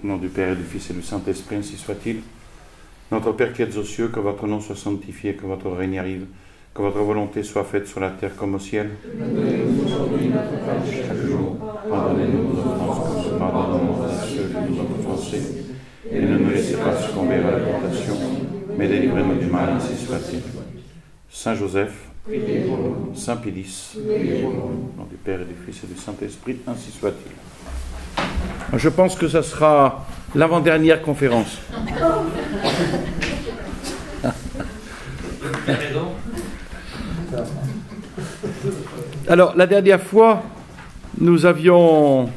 Au nom du Père et du Fils et du Saint-Esprit, ainsi soit-il. Notre Père qui êtes aux cieux, que votre nom soit sanctifié, que votre règne arrive, que votre volonté soit faite sur la terre comme au ciel. Donnez-nous aujourd'hui notre pain de chaque jour. Pardonnez-nous nos offenses, comme nous pardonnons à ceux qui nous ont offensés. Et ne nous laissez pas succomber à la tentation, mais délivrez-nous du mal, ainsi soit-il. Saint Joseph, Priez pour nous. Saint Pédis, Priez pour nous. au nom du Père et du Fils et du Saint-Esprit, ainsi soit-il. Je pense que ça sera l'avant-dernière conférence. Alors, la dernière fois, nous avions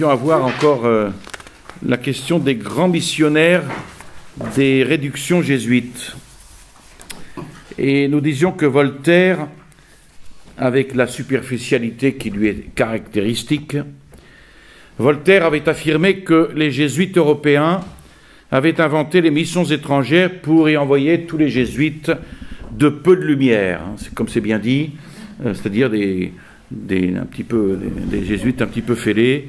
à voir encore la question des grands missionnaires des réductions jésuites. Et nous disions que Voltaire, avec la superficialité qui lui est caractéristique, Voltaire avait affirmé que les jésuites européens avaient inventé les missions étrangères pour y envoyer tous les jésuites de peu de lumière, c'est comme c'est bien dit, c'est-à-dire des jésuites un petit peu fêlés,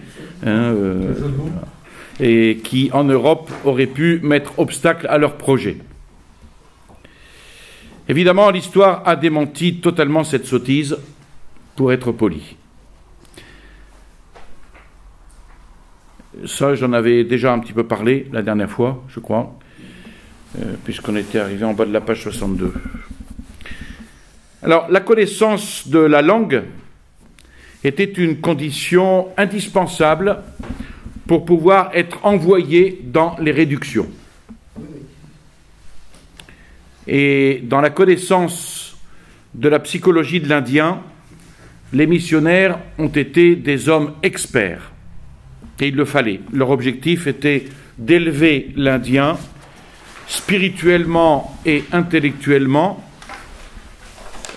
et qui en Europe auraient pu mettre obstacle à leur projet. Évidemment, l'histoire a démenti totalement cette sottise, pour être poli. Ça, j'en avais déjà un petit peu parlé la dernière fois, je crois, puisqu'on était arrivé en bas de la page 62. Alors, la connaissance de la langue était une condition indispensable pour pouvoir être envoyé dans les réductions. Et dans la connaissance de la psychologie de l'Indien, les missionnaires ont été des hommes experts. Et il le fallait. Leur objectif était d'élever l'Indien spirituellement et intellectuellement,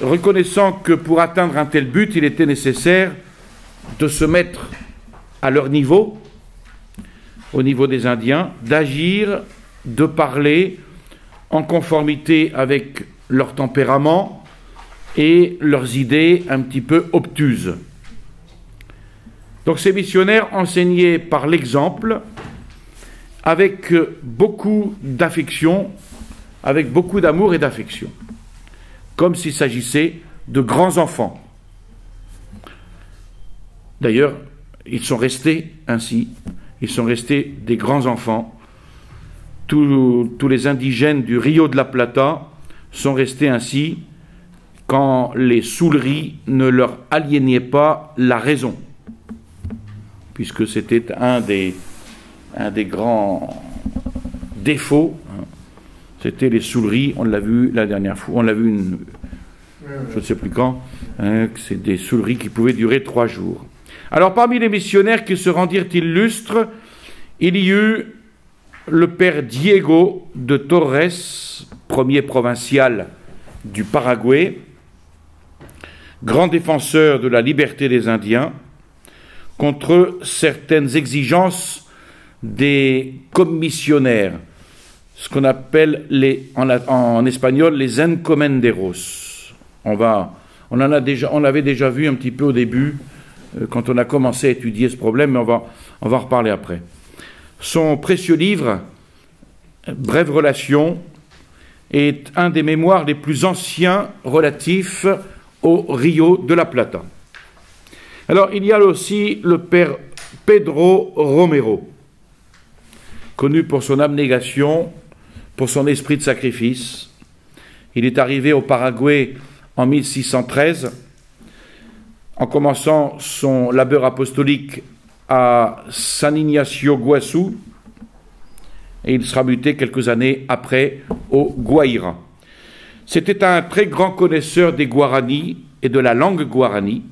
reconnaissant que pour atteindre un tel but, il était nécessaire de se mettre à leur niveau, au niveau des Indiens, d'agir, de parler en conformité avec leur tempérament et leurs idées un petit peu obtuses. Donc ces missionnaires enseignaient par l'exemple, avec beaucoup d'affection, avec beaucoup d'amour et d'affection, comme s'il s'agissait de grands enfants. D'ailleurs, ils sont restés ainsi, ils sont restés des grands enfants. Tous les indigènes du Rio de la Plata sont restés ainsi quand les souleries ne leur aliénaient pas la raison, puisque c'était un des grands défauts, c'était les souleries. On l'a vu la dernière fois, on l'a vu je ne sais plus quand, que c'est des souleries qui pouvaient durer 3 jours. Alors parmi les missionnaires qui se rendirent illustres, il y eut le père Diego de Torres, premier provincial du Paraguay, grand défenseur de la liberté des Indiens, contre certaines exigences des commissionnaires, ce qu'on appelle en espagnol les encomenderos. On l'avait déjà vu un petit peu au début, quand on a commencé à étudier ce problème, mais on va en reparler après. Son précieux livre, Brève relation, est un des mémoires les plus anciens relatifs au Rio de la Plata. Alors, il y a aussi le père Pedro Romero, connu pour son abnégation, pour son esprit de sacrifice. Il est arrivé au Paraguay en 1613, en commençant son labeur apostolique à San Ignacio Guaçu, et il sera muté quelques années après au Guaira. C'était un très grand connaisseur des Guaranis et de la langue guarani,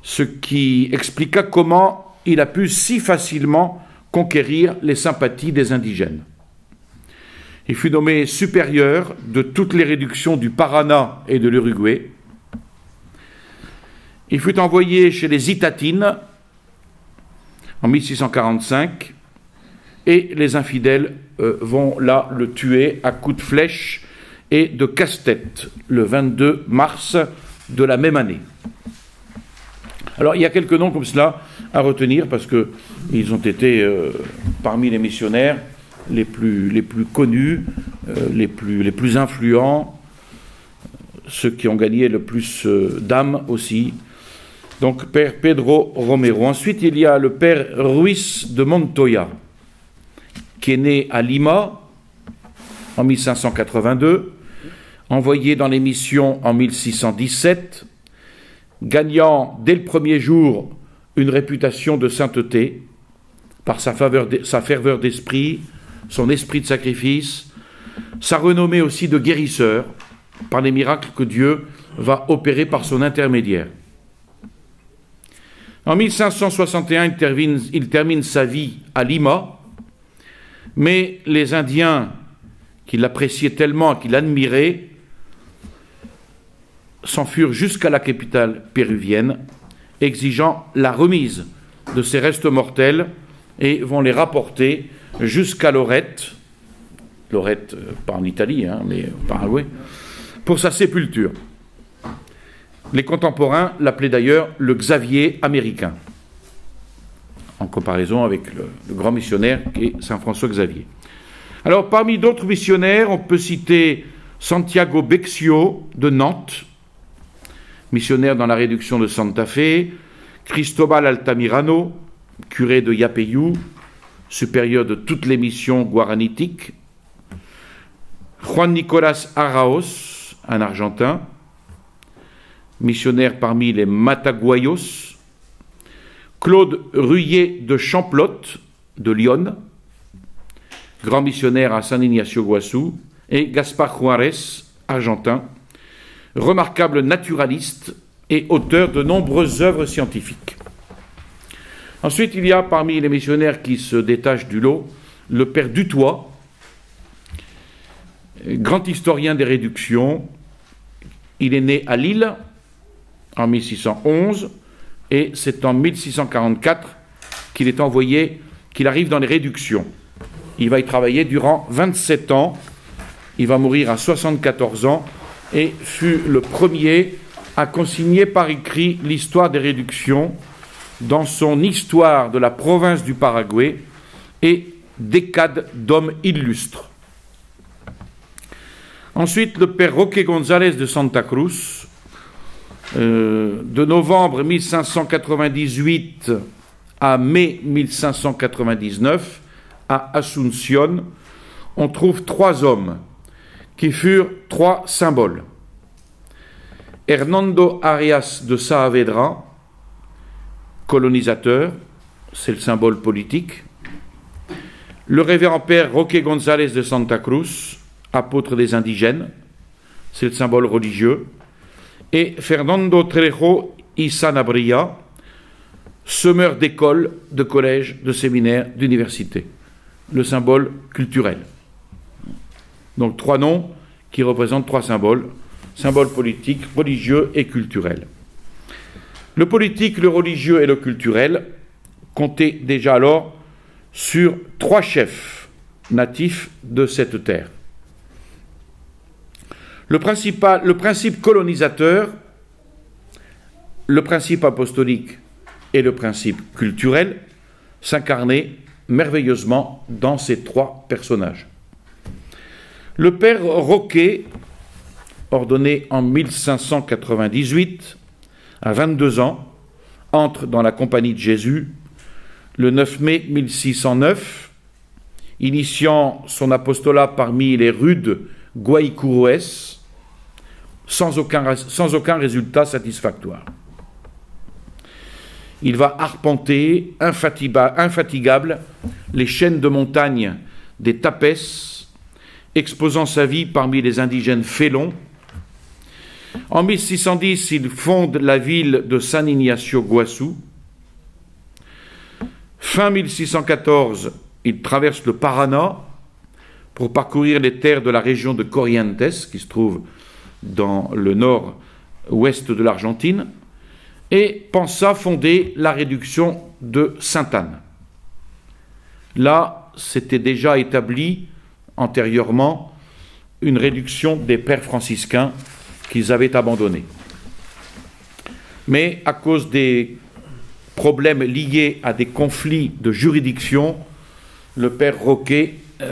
ce qui expliqua comment il a pu si facilement conquérir les sympathies des indigènes. Il fut nommé supérieur de toutes les réductions du Paraná et de l'Uruguay. Il fut envoyé chez les Itatines en 1645, et les infidèles vont là le tuer à coups de flèche et de casse-tête le 22 mars de la même année. Alors il y a quelques noms comme cela à retenir parce qu'ils ont été parmi les missionnaires les plus connus, les plus influents, ceux qui ont gagné le plus d'âmes aussi. Donc Père Pedro Romero. Ensuite, il y a le Père Ruiz de Montoya, qui est né à Lima en 1582, envoyé dans les missions en 1617, gagnant dès le premier jour une réputation de sainteté par sa ferveur d'esprit, son esprit de sacrifice, sa renommée aussi de guérisseur par les miracles que Dieu va opérer par son intermédiaire. En 1561, il termine sa vie à Lima, mais les Indiens qui l'appréciaient tellement, qui l'admiraient, s'enfuirent jusqu'à la capitale péruvienne, exigeant la remise de ses restes mortels et vont les rapporter jusqu'à Lorette, pas en Italie, mais au Paraguay, pour sa sépulture. Les contemporains l'appelaient d'ailleurs le Xavier américain, en comparaison avec le grand missionnaire qui est Saint François Xavier. Alors, parmi d'autres missionnaires, on peut citer Santiago Bexio de Nantes, missionnaire dans la réduction de Santa Fe, Cristobal Altamirano, curé de Yapeyú, supérieur de toutes les missions guaranitiques, Juan Nicolás Araos, un Argentin, missionnaire parmi les Mataguayos, Claude Ruyer de Champlotte, de Lyon, grand missionnaire à San Ignacio Guassou, et Gaspar Juarez, argentin, remarquable naturaliste et auteur de nombreuses œuvres scientifiques. Ensuite, il y a parmi les missionnaires qui se détachent du lot, le père Dutoit, grand historien des réductions. Il est né à Lille en 1611 et c'est en 1644 qu'il est envoyé, qu'il arrive dans les réductions. Il va y travailler durant 27 ans. Il va mourir à 74 ans et fut le premier à consigner par écrit l'histoire des réductions dans son Histoire de la province du Paraguay et Décade d'hommes illustres. Ensuite, le père Roque González de Santa Cruz, de novembre 1598 à mai 1599, à Asunción, on trouve 3 hommes qui furent 3 symboles. Hernando Arias de Saavedra, colonisateur, c'est le symbole politique. Le révérend père Roque González de Santa Cruz, apôtre des indigènes, c'est le symbole religieux. Et Fernando Trejo y Sanabria, semeur d'écoles, de collèges, de séminaires, d'universités, le symbole culturel. Donc 3 noms qui représentent 3 symboles, symbole politique, religieux et culturel. Le politique, le religieux et le culturel comptaient déjà alors sur 3 chefs natifs de cette terre. Le principe colonisateur, le principe apostolique et le principe culturel s'incarnaient merveilleusement dans ces 3 personnages. Le père Roque, ordonné en 1598, à 22 ans, entre dans la compagnie de Jésus le 9 mai 1609, initiant son apostolat parmi les rudes Guaycurúes, sans aucun résultat satisfactoire. Il va arpenter, infatigable, les chaînes de montagne des Tapes, exposant sa vie parmi les indigènes félons. En 1610, il fonde la ville de San Ignacio Guassou. Fin 1614, il traverse le Paraná pour parcourir les terres de la région de Corrientes, qui se trouve dans le nord-ouest de l'Argentine, et pensa fonder la réduction de Sainte-Anne. Là, s'était déjà établi antérieurement une réduction des pères franciscains qu'ils avaient abandonnés. Mais à cause des problèmes liés à des conflits de juridiction, le père Roque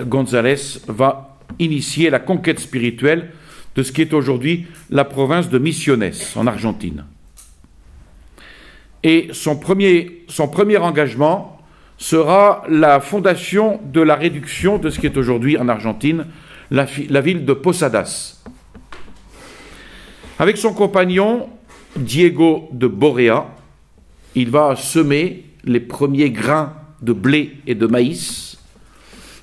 González va initier la conquête spirituelle de ce qui est aujourd'hui la province de Misiones, en Argentine. Et son premier engagement sera la fondation de la réduction de ce qui est aujourd'hui en Argentine, la ville de Posadas. Avec son compagnon Diego de Borrea, il va semer les premiers grains de blé et de maïs,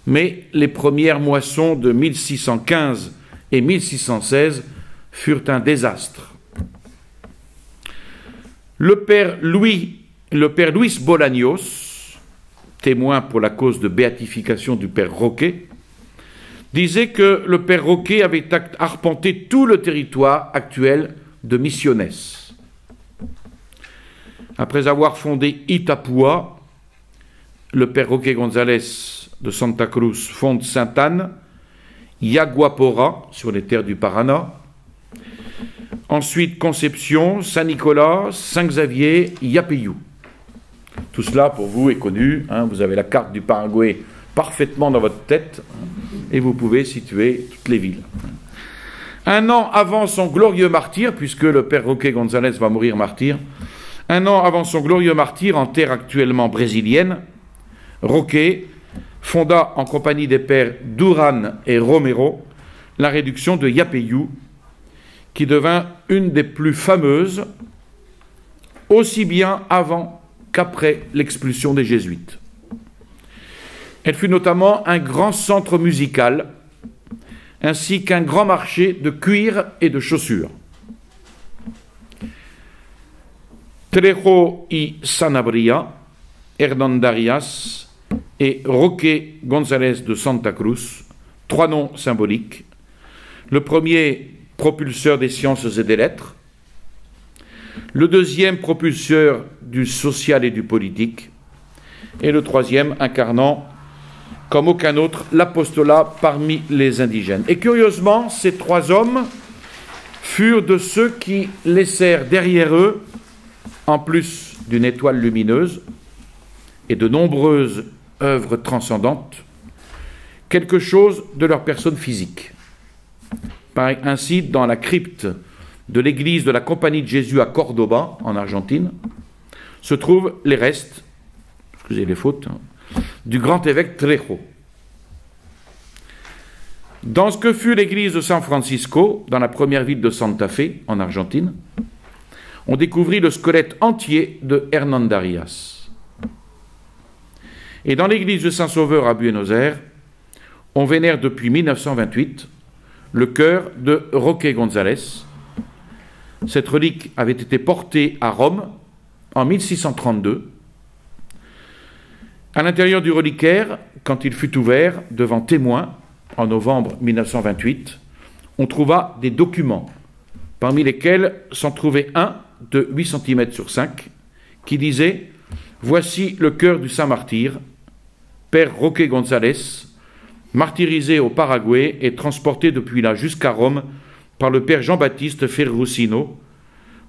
mais les premières moissons de 1615 et 1616 furent un désastre. Le père Luis Bolaños, témoin pour la cause de béatification du père Roque, disait que le père Roque avait arpenté tout le territoire actuel de Misiones. Après avoir fondé Itapúa, le père Roque González de Santa Cruz fonde Sainte-Anne, Yaguapora, sur les terres du Paraná, ensuite Conception, Saint-Nicolas, Saint-Xavier, Yapeyú. Tout cela, pour vous, est connu. Vous avez la carte du Paraguay parfaitement dans votre tête et vous pouvez situer toutes les villes. Un an avant son glorieux martyre, puisque le père Roque González va mourir martyr, un an avant son glorieux martyre en terre actuellement brésilienne, Roque fonda en compagnie des pères Duran et Romero la réduction de Yapeyú, qui devint une des plus fameuses, aussi bien avant qu'après l'expulsion des Jésuites. Elle fut notamment un grand centre musical, ainsi qu'un grand marché de cuir et de chaussures. Trejo y Sanabria, Hernandarias et Roque González de Santa Cruz, trois noms symboliques. Le premier, propulseur des sciences et des lettres. Le deuxième, propulseur du social et du politique. Et le troisième, incarnant, comme aucun autre, l'apostolat parmi les indigènes. Et curieusement, ces trois hommes furent de ceux qui laissèrent derrière eux, en plus d'une étoile lumineuse et de nombreuses œuvres transcendantes, quelque chose de leur personne physique. Ainsi, dans la crypte de l'église de la Compagnie de Jésus à Cordoba, en Argentine, se trouvent les restes, excusez les fautes, du grand évêque Trejo. Dans ce que fut l'église de San Francisco, dans la première ville de Santa Fe, en Argentine, on découvrit le squelette entier de Hernandarias. Et dans l'église de Saint-Sauveur à Buenos Aires, on vénère depuis 1928 le cœur de Roque González. Cette relique avait été portée à Rome en 1632. À l'intérieur du reliquaire, quand il fut ouvert devant témoins en novembre 1928, on trouva des documents, parmi lesquels s'en trouvait un de 8 cm sur 5, qui disait « Voici le cœur du saint martyr, Père Roque González, martyrisé au Paraguay et transporté depuis là jusqu'à Rome par le père Jean-Baptiste Ferrucino,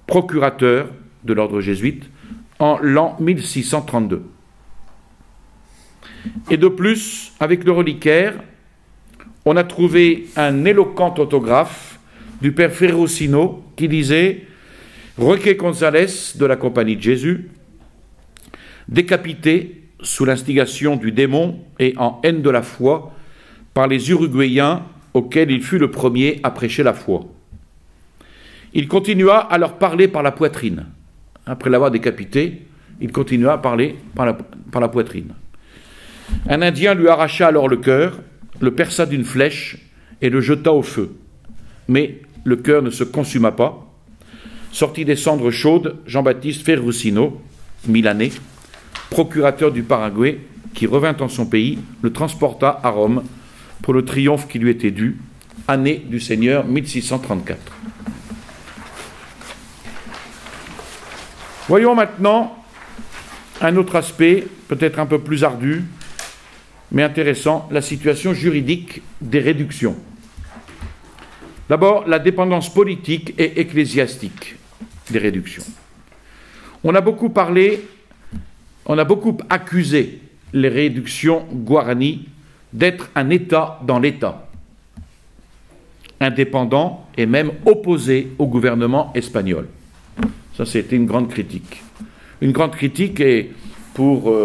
procurateur de l'ordre jésuite, en l'an 1632. » Et de plus, avec le reliquaire, on a trouvé un éloquent autographe du père Ferrucino qui disait « Roque González de la Compagnie de Jésus, décapité sous l'instigation du démon et en haine de la foi par les Uruguayens auxquels il fut le premier à prêcher la foi. Il continua à leur parler par la poitrine. Après l'avoir décapité, il continua à parler par la poitrine. Un Indien lui arracha alors le cœur, le perça d'une flèche et le jeta au feu. Mais le cœur ne se consuma pas. Sorti des cendres chaudes, Jean-Baptiste Ferrucino, milanais, procurateur du Paraguay, qui revint en son pays, le transporta à Rome pour le triomphe qui lui était dû, année du Seigneur 1634. Voyons maintenant un autre aspect, peut-être un peu plus ardu, mais intéressant, la situation juridique des réductions. D'abord, la dépendance politique et ecclésiastique des réductions. On a beaucoup parlé on a beaucoup accusé les réductions Guarani d'être un État dans l'État, indépendant et même opposé au gouvernement espagnol. Ça, c'était une grande critique. Une grande critique et pour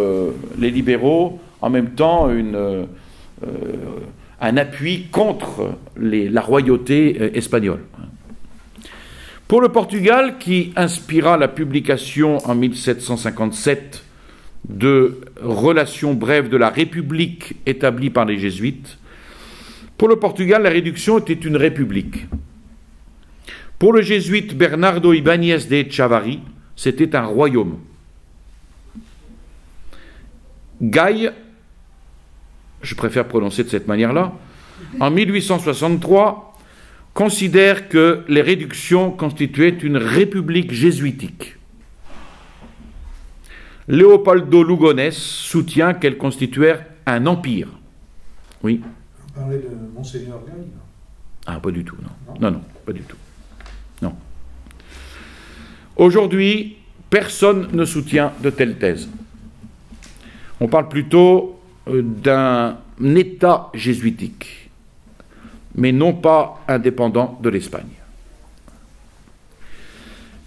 les libéraux, en même temps, un appui contre la royauté espagnole. Pour le Portugal, qui inspira la publication en 1757 de Relations brèves de la République établie par les Jésuites, pour le Portugal, la réduction était une république. Pour le jésuite Bernardo Ibáñez de Chavarri, c'était un royaume. Gaille, je préfère prononcer de cette manière-là, en 1863, considère que les réductions constituaient une république jésuitique. Leopoldo Lugones soutient qu'elles constituèrent un empire. Oui. Vous parlez de Monseigneur Gaille? Ah, pas du tout, non. Non, pas du tout. Non. Aujourd'hui, personne ne soutient de telles thèses. On parle plutôt d'un État jésuitique, mais non pas indépendant de l'Espagne.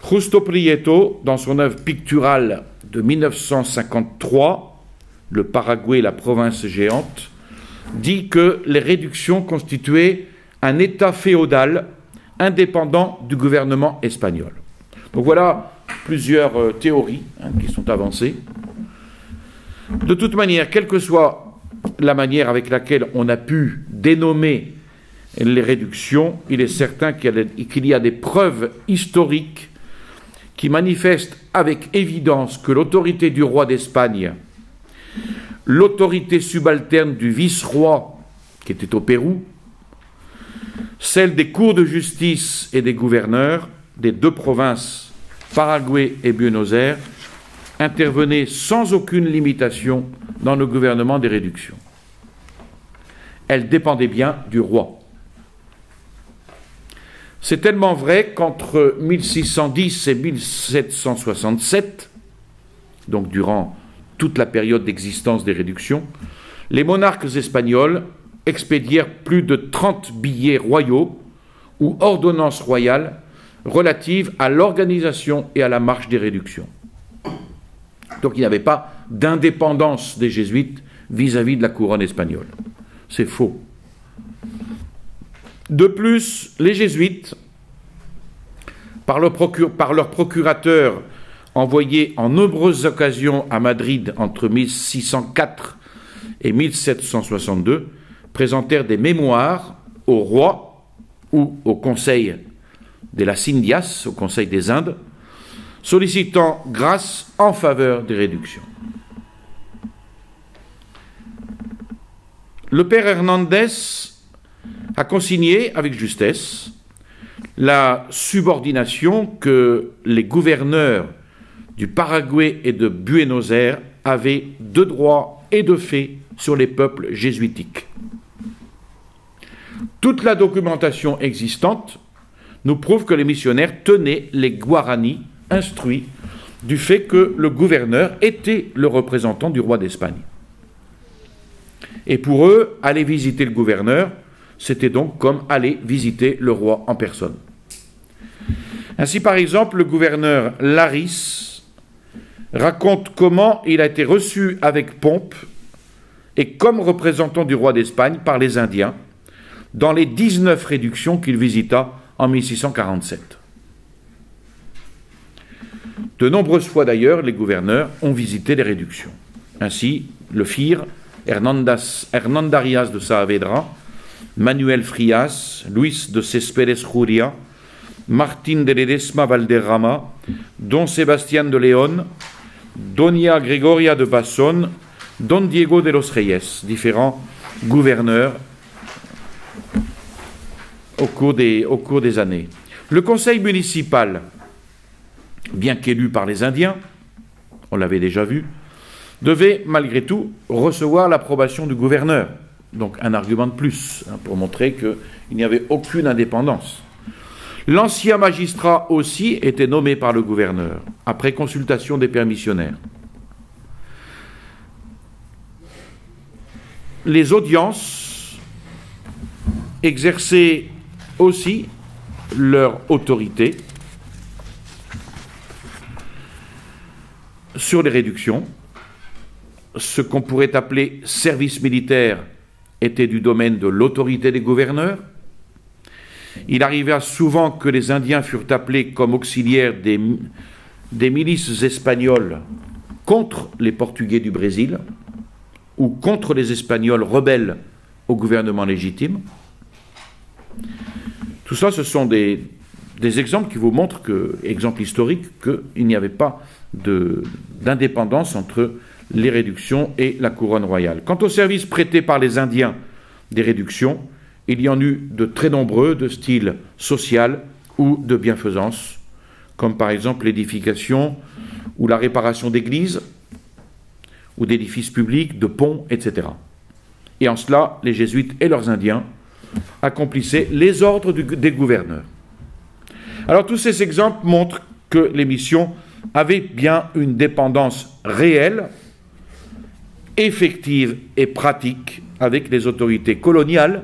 Justo Prieto, dans son œuvre picturale de 1953, Le Paraguay, la province géante, dit que les réductions constituaient un État féodal indépendant du gouvernement espagnol. Donc voilà plusieurs théories qui sont avancées. De toute manière, quelle que soit la manière avec laquelle on a pu dénommer les réductions, il est certain qu'il y a des preuves historiques qui manifestent avec évidence que l'autorité du roi d'Espagne, l'autorité subalterne du vice-roi qui était au Pérou, celle des cours de justice et des gouverneurs des deux provinces, Paraguay et Buenos Aires, intervenaient sans aucune limitation dans le gouvernement des réductions. Elles dépendaient bien du roi. C'est tellement vrai qu'entre 1610 et 1767, donc durant toute la période d'existence des réductions, les monarques espagnols expédièrent plus de 30 billets royaux ou ordonnances royales relatives à l'organisation et à la marche des réductions. Donc il n'y avait pas d'indépendance des jésuites vis-à-vis de la couronne espagnole. C'est faux. De plus, les jésuites, par leur procurateur envoyé en nombreuses occasions à Madrid entre 1604 et 1762, présentèrent des mémoires au roi ou au conseil de las Indias, au conseil des Indes, sollicitant grâce en faveur des réductions. Le père Hernandez a consigné avec justesse la subordination que les gouverneurs du Paraguay et de Buenos Aires avaient de droit et de fait sur les peuples jésuitiques. Toute la documentation existante nous prouve que les missionnaires tenaient les Guarani instruits du fait que le gouverneur était le représentant du roi d'Espagne. Et pour eux, aller visiter le gouverneur, c'était donc comme aller visiter le roi en personne. Ainsi, par exemple, le gouverneur Laris raconte comment il a été reçu avec pompe et comme représentant du roi d'Espagne par les Indiens dans les 19 réductions qu'il visita en 1647. De nombreuses fois d'ailleurs, les gouverneurs ont visité les réductions. Ainsi, le firent Hernandarias de Saavedra, Manuel Frias, Luis de Céspedes Juria, Martín de Ledesma Valderrama, Don Sebastián de León, Doña Gregoria de Basson, Don Diego de los Reyes, différents gouverneurs au cours des années. Le conseil municipal, bien qu'élu par les Indiens, on l'avait déjà vu, devait malgré tout recevoir l'approbation du gouverneur. Donc un argument de plus pour montrer qu'il n'y avait aucune indépendance. L'ancien magistrat aussi était nommé par le gouverneur, après consultation des pères missionnaires. les audiences exerçaient aussi leur autorité sur les réductions. Ce qu'on pourrait appeler service militaire était du domaine de l'autorité des gouverneurs. Il arriva souvent que les Indiens furent appelés comme auxiliaires des milices espagnoles contre les Portugais du Brésil ou contre les Espagnols rebelles au gouvernement légitime. Tout ça, ce sont des exemples qui vous montrent, exemples historiques, qu'il n'y avait pas d'indépendance entre les réductions et la couronne royale. Quant aux services prêtés par les Indiens des réductions, il y en eut de très nombreux, de style social ou de bienfaisance, comme par exemple l'édification ou la réparation d'églises ou d'édifices publics, de ponts, etc. Et en cela, les jésuites et leurs Indiens accomplissaient les ordres des gouverneurs. Alors tous ces exemples montrent que les missions avaient bien une dépendance réelle, effective et pratique avec les autorités coloniales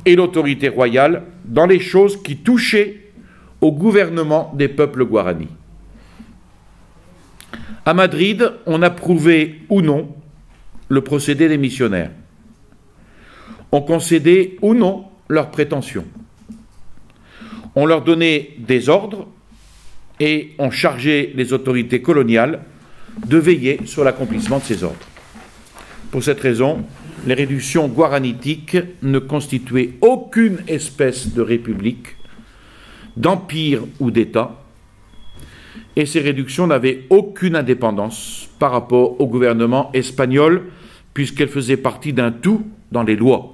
et l'autorité royale dans les choses qui touchaient au gouvernement des peuples guaranis. À Madrid, on approuvait ou non le procédé des missionnaires. On concédait ou non leurs prétentions. On leur donnait des ordres et on chargeait les autorités coloniales de veiller sur l'accomplissement de ces ordres. Pour cette raison, les réductions guaranitiques ne constituaient aucune espèce de république, d'empire ou d'État, et ces réductions n'avaient aucune indépendance par rapport au gouvernement espagnol, puisqu'elles faisaient partie d'un tout dans les lois.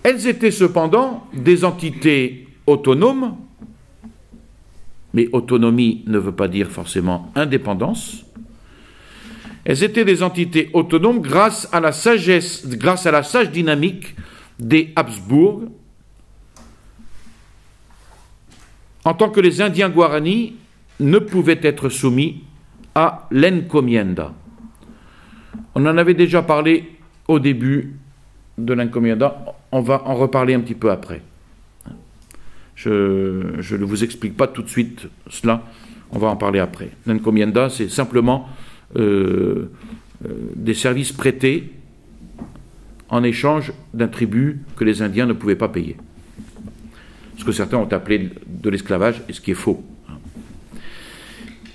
Elles étaient cependant des entités autonomes, mais autonomie ne veut pas dire forcément indépendance. Elles étaient des entités autonomes grâce à la sagesse, grâce à la sage dynamique des Habsbourg, en tant que les Indiens Guaranis ne pouvaient être soumis à l'encomienda. On en avait déjà parlé au début de l'encomienda, on va en reparler un petit peu après. Je ne vous explique pas tout de suite cela, on va en parler après. L'encomienda, c'est simplement des services prêtés en échange d'un tribut que les Indiens ne pouvaient pas payer. Ce que certains ont appelé de l'esclavage, et ce qui est faux.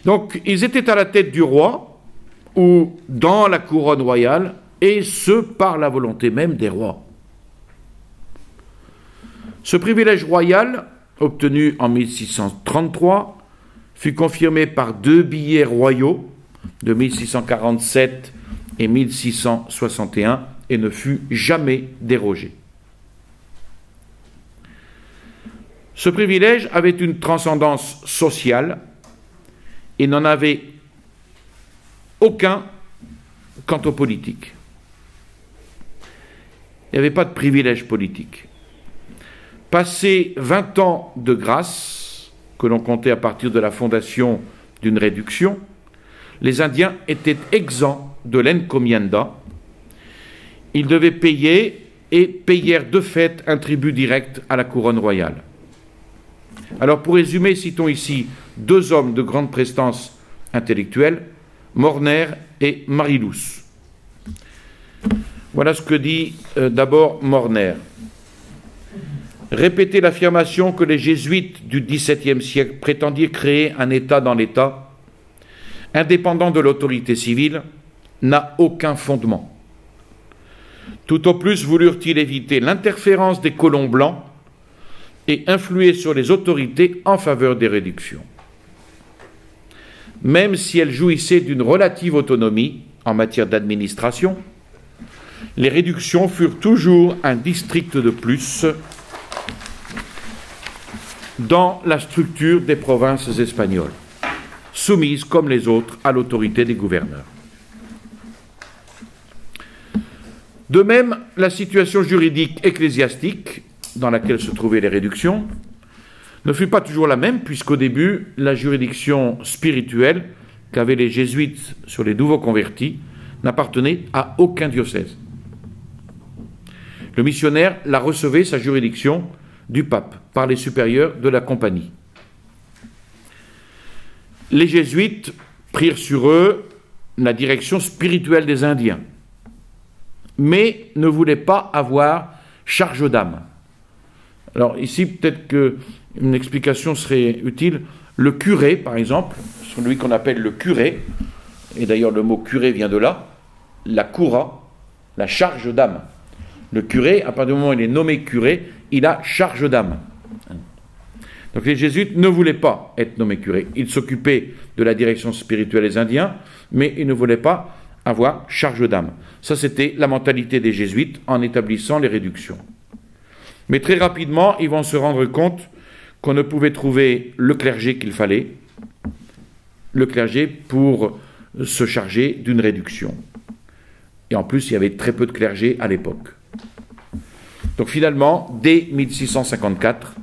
Donc, ils étaient à la tête du roi, ou dans la couronne royale, et ce, par la volonté même des rois. Ce privilège royal, obtenu en 1633, fut confirmé par 2 billets royaux de 1647 et 1661 et ne fut jamais dérogé. Ce privilège avait une transcendance sociale et n'en avait aucun quant aux politiques. Il n'y avait pas de privilège politique. Passé 20 ans de grâce, que l'on comptait à partir de la fondation d'une réduction, les Indiens étaient exempts de l'encomienda. Ils devaient payer et payèrent de fait un tribut direct à la couronne royale. Alors pour résumer, citons ici 2 hommes de grande prestance intellectuelle, Morner et Marilus. Voilà ce que dit d'abord Morner. Répéter l'affirmation que les jésuites du XVIIe siècle prétendaient créer un État dans l'État, indépendant de l'autorité civile, n'a aucun fondement. Tout au plus voulurent-ils éviter l'interférence des colons blancs et influer sur les autorités en faveur des réductions. Même si elles jouissaient d'une relative autonomie en matière d'administration, les réductions furent toujours un district de plus dans la structure des provinces espagnoles, soumises comme les autres à l'autorité des gouverneurs. De même, la situation juridique ecclésiastique dans laquelle se trouvaient les réductions ne fut pas toujours la même, puisqu'au début, la juridiction spirituelle qu'avaient les jésuites sur les nouveaux convertis n'appartenait à aucun diocèse. Le missionnaire la recevait, sa juridiction, du pape, par les supérieurs de la compagnie. Les jésuites prirent sur eux la direction spirituelle des Indiens, mais ne voulaient pas avoir charge d'âme. Alors ici, peut-être qu'une explication serait utile. Le curé, par exemple, celui qu'on appelle le curé, et d'ailleurs le mot curé vient de là, la cura, la charge d'âme. Le curé, à partir du moment où il est nommé curé, il a charge d'âme. Donc les jésuites ne voulaient pas être nommés curés. Ils s'occupaient de la direction spirituelle des Indiens, mais ils ne voulaient pas avoir charge d'âme. Ça, c'était la mentalité des jésuites en établissant les réductions. Mais très rapidement, ils vont se rendre compte qu'on ne pouvait trouver le clergé qu'il fallait, le clergé pour se charger d'une réduction. Et en plus, il y avait très peu de clergé à l'époque. Donc finalement, dès 1654,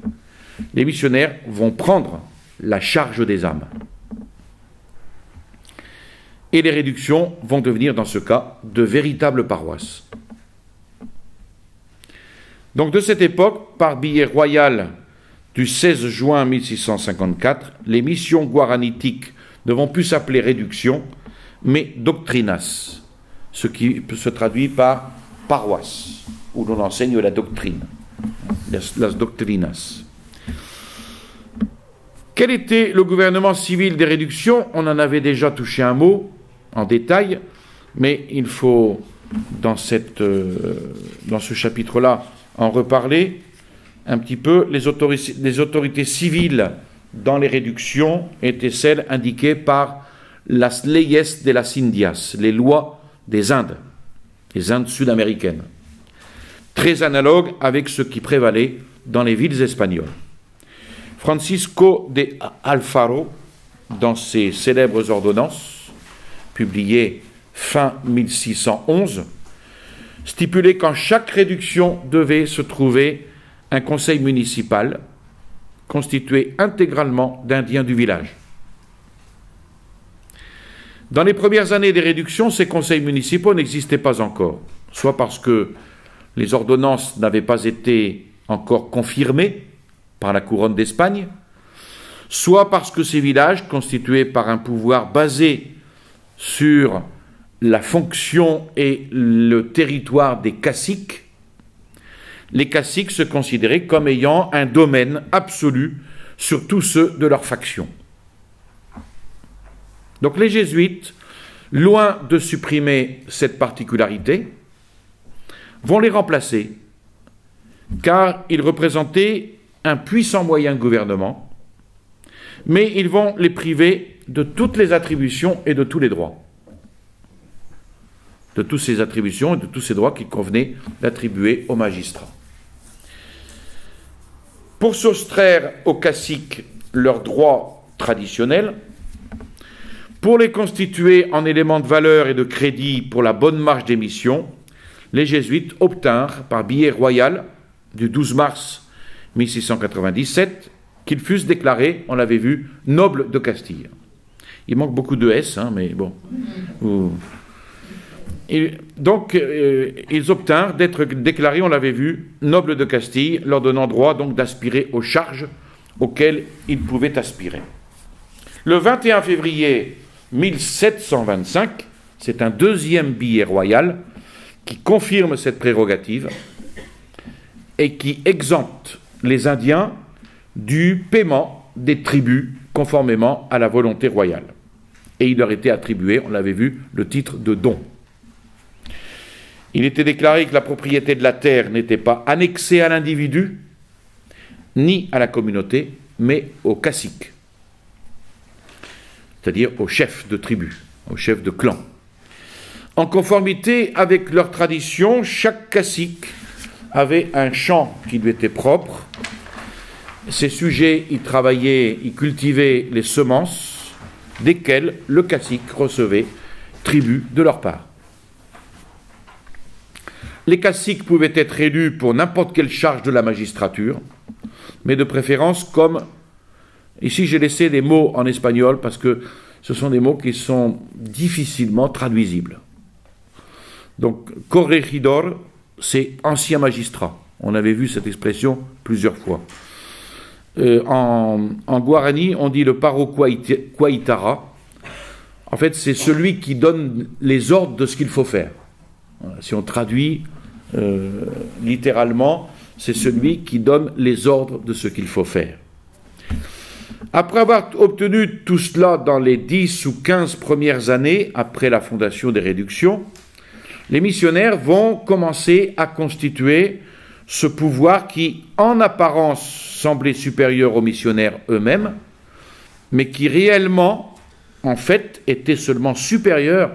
les missionnaires vont prendre la charge des âmes. Et les réductions vont devenir, dans ce cas, de véritables paroisses. Donc de cette époque, par billet royal du 16 juin 1654, les missions guaranitiques ne vont plus s'appeler réductions, mais doctrinas, ce qui se traduit par paroisse, où l'on enseigne la doctrine, las doctrinas. Quel était le gouvernement civil des réductions? On en avait déjà touché un mot en détail, mais il faut, dans ce chapitre-là, en reparler un petit peu. Les autorités civiles dans les réductions étaient celles indiquées par las leyes de las Indias, les lois des Indes, les Indes sud-américaines, très analogues avec ce qui prévalait dans les villes espagnoles. Francisco de Alfaro, dans ses célèbres ordonnances, publiées fin 1611, stipulait qu'en chaque réduction devait se trouver un conseil municipal constitué intégralement d'Indiens du village. Dans les premières années des réductions, ces conseils municipaux n'existaient pas encore, soit parce que les ordonnances n'avaient pas été encore confirmées par la couronne d'Espagne, soit parce que ces villages, constitués par un pouvoir basé sur la fonction et le territoire des caciques, les caciques se considéraient comme ayant un domaine absolu sur tous ceux de leur faction. Donc les jésuites, loin de supprimer cette particularité, vont les remplacer, car ils représentaient un puissant moyen de gouvernement, mais ils vont les priver de toutes les attributions et de tous les droits. De toutes ces attributions et de tous ces droits qu'il convenait d'attribuer aux magistrats. Pour soustraire aux caciques leurs droits traditionnels, pour les constituer en éléments de valeur et de crédit pour la bonne marche des missions, les jésuites obtinrent, par billet royal du 12 mars 1697, qu'ils fussent déclarés, on l'avait vu, nobles de Castille. Il manque beaucoup de S, mais bon. Et donc, ils obtinrent d'être déclarés, on l'avait vu, nobles de Castille, leur donnant droit donc d'aspirer aux charges auxquelles ils pouvaient aspirer. Le 21 février 1725, c'est un deuxième billet royal qui confirme cette prérogative et qui exempte les Indiens du paiement des tribus conformément à la volonté royale. Et il leur était attribué, on l'avait vu, le titre de don. Il était déclaré que la propriété de la terre n'était pas annexée à l'individu, ni à la communauté, mais au cacique, c'est-à-dire au chef de tribu, au chef de clan. En conformité avec leur tradition, chaque cacique avait un champ qui lui était propre. Ces sujets y travaillaient, y cultivaient les semences, desquelles le cacique recevait tribut de leur part. Les caciques pouvaient être élus pour n'importe quelle charge de la magistrature, mais de préférence comme... Ici, j'ai laissé des mots en espagnol parce que ce sont des mots qui sont difficilement traduisibles. Donc, corregidor, c'est ancien magistrat. On avait vu cette expression plusieurs fois. En guarani, on dit le paro quaitara. En fait, c'est celui qui donne les ordres de ce qu'il faut faire. Voilà, si on traduit littéralement, c'est celui qui donne les ordres de ce qu'il faut faire. Après avoir obtenu tout cela dans les 10 ou 15 premières années après la fondation des réductions, les missionnaires vont commencer à constituer ce pouvoir qui, en apparence, semblait supérieur aux missionnaires eux-mêmes, mais qui réellement, en fait, était seulement supérieur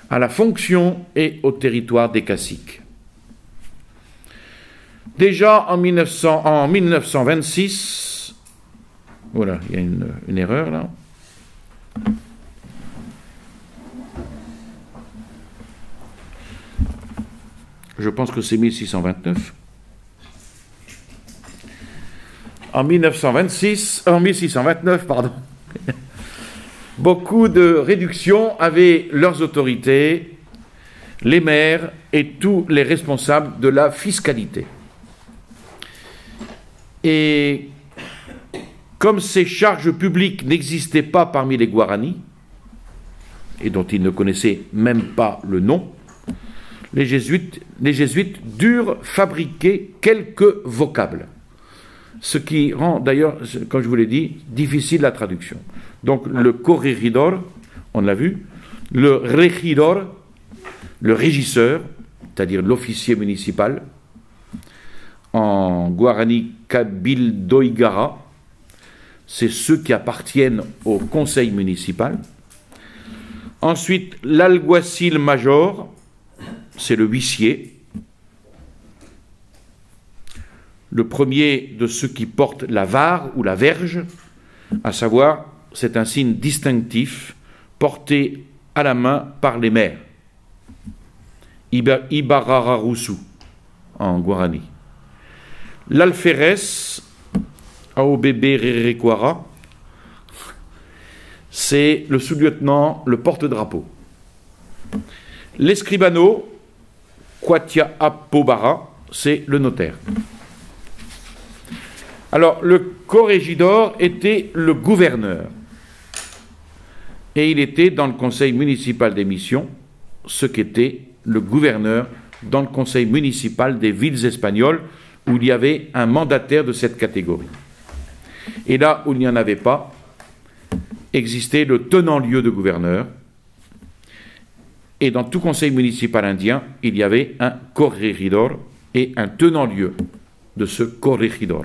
à la fonction et au territoire des caciques. Déjà en 1926, voilà, il y a une erreur là. Je pense que c'est 1629. En 1629, pardon. Beaucoup de réductions avaient leurs autorités, les maires et tous les responsables de la fiscalité. Et comme ces charges publiques n'existaient pas parmi les Guaranis, et dont ils ne connaissaient même pas le nom, les jésuites durent fabriquer quelques vocables, ce qui rend d'ailleurs, comme je vous l'ai dit, difficile la traduction. Donc le corregidor, on l'a vu, le regidor, le régisseur, c'est-à-dire l'officier municipal, en guarani cabildoigara, c'est ceux qui appartiennent au conseil municipal. Ensuite, l'alguacil major, c'est le huissier. Le premier de ceux qui portent la vare ou la verge, à savoir, c'est un signe distinctif porté à la main par les maires. Ibarararusu, en guarani. L'alférès, Aobebererequara, c'est le sous-lieutenant, le porte-drapeau. L'escribano, Quatia Apobara, c'est le notaire. Alors, le corregidor était le gouverneur. Et il était dans le conseil municipal des missions, ce qu'était le gouverneur dans le conseil municipal des villes espagnoles, où il y avait un mandataire de cette catégorie. Et là où il n'y en avait pas, existait le tenant-lieu de gouverneur. Et dans tout conseil municipal indien, il y avait un corregidor et un tenant-lieu de ce corregidor.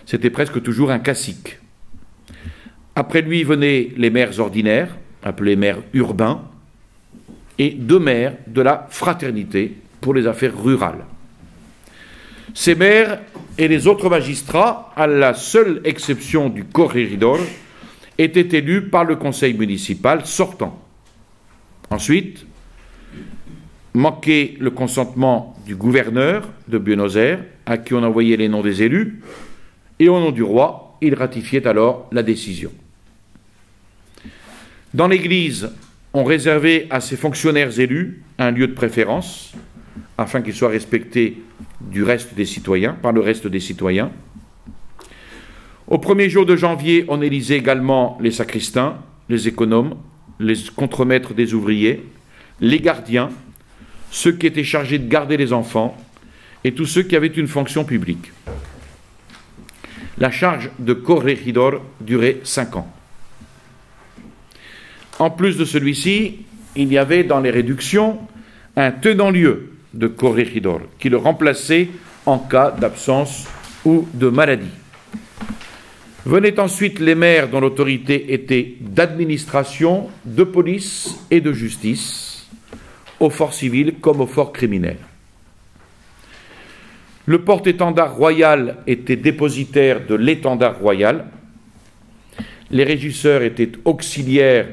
C'était presque toujours un cacique. Après lui venaient les maires ordinaires, appelés maires urbains, et 2 maires de la fraternité pour les affaires rurales. Ces maires et les autres magistrats, à la seule exception du corregidor, étaient élus par le conseil municipal sortant. Ensuite, manquait le consentement du gouverneur de Buenos Aires, à qui on envoyait les noms des élus, et au nom du roi, il ratifiait alors la décision. Dans l'Église, on réservait à ces fonctionnaires élus un lieu de préférence, afin qu'ils soient respectés du reste des citoyens, par le reste des citoyens. Au premier jour de janvier, on élisait également les sacristains, les économes, les contremaîtres des ouvriers, les gardiens, ceux qui étaient chargés de garder les enfants, et tous ceux qui avaient une fonction publique. La charge de corregidor durait 5 ans. En plus de celui-ci, il y avait dans les réductions un tenant-lieu de corregidor qui le remplaçait en cas d'absence ou de maladie. Venaient ensuite les maires dont l'autorité était d'administration, de police et de justice, au fort civil comme au fort criminel. Le porte-étendard royal était dépositaire de l'étendard royal. Les régisseurs étaient auxiliaires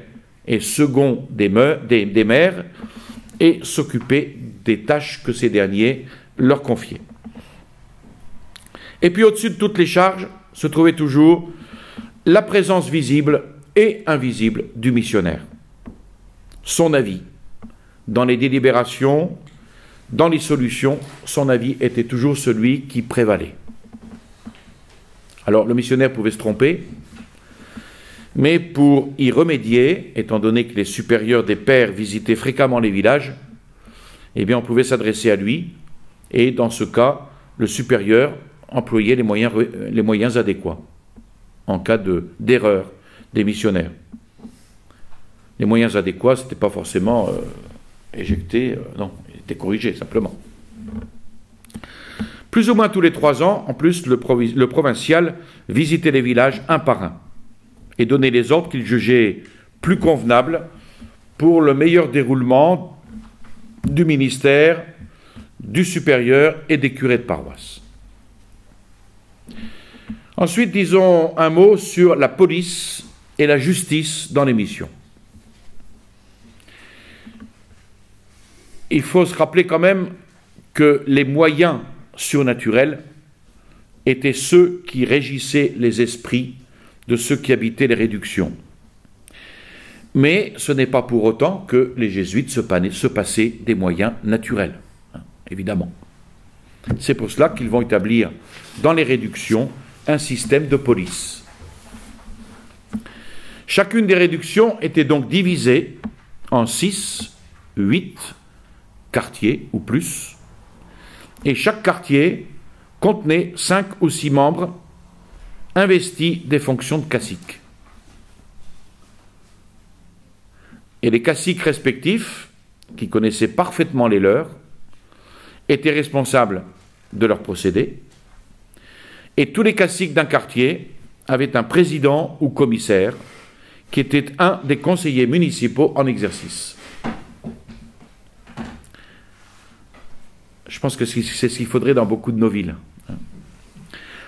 et seconds des maires et s'occupaient des tâches que ces derniers leur confiaient. Et puis au-dessus de toutes les charges se trouvait toujours la présence visible et invisible du missionnaire, son avis, dans les délibérations, dans les solutions, son avis était toujours celui qui prévalait. Alors le missionnaire pouvait se tromper, mais pour y remédier, étant donné que les supérieurs des pères visitaient fréquemment les villages, eh bien on pouvait s'adresser à lui, et dans ce cas, le supérieur employait les moyens adéquats en cas d'erreur des missionnaires. Les moyens adéquats, ce n'était pas forcément éjecté, non, il était corrigé simplement. Plus ou moins tous les 3 ans, en plus, le provincial visitait les villages un par un et donnait les ordres qu'il jugeait plus convenables pour le meilleur déroulement du ministère, du supérieur et des curés de paroisse. Ensuite, disons un mot sur la police et la justice dans les missions. Il faut se rappeler quand même que les moyens surnaturels étaient ceux qui régissaient les esprits de ceux qui habitaient les réductions. Mais ce n'est pas pour autant que les jésuites se passaient des moyens naturels, hein, évidemment. C'est pour cela qu'ils vont établir dans les réductions un système de police. Chacune des réductions était donc divisée en 6, 8 quartiers ou plus, et chaque quartier contenait 5 ou 6 membres investis des fonctions de cacique. Et les caciques respectifs, qui connaissaient parfaitement les leurs, étaient responsables de leurs procédés, et tous les caciques d'un quartier avaient un président ou commissaire qui était un des conseillers municipaux en exercice. Je pense que c'est ce qu'il faudrait dans beaucoup de nos villes.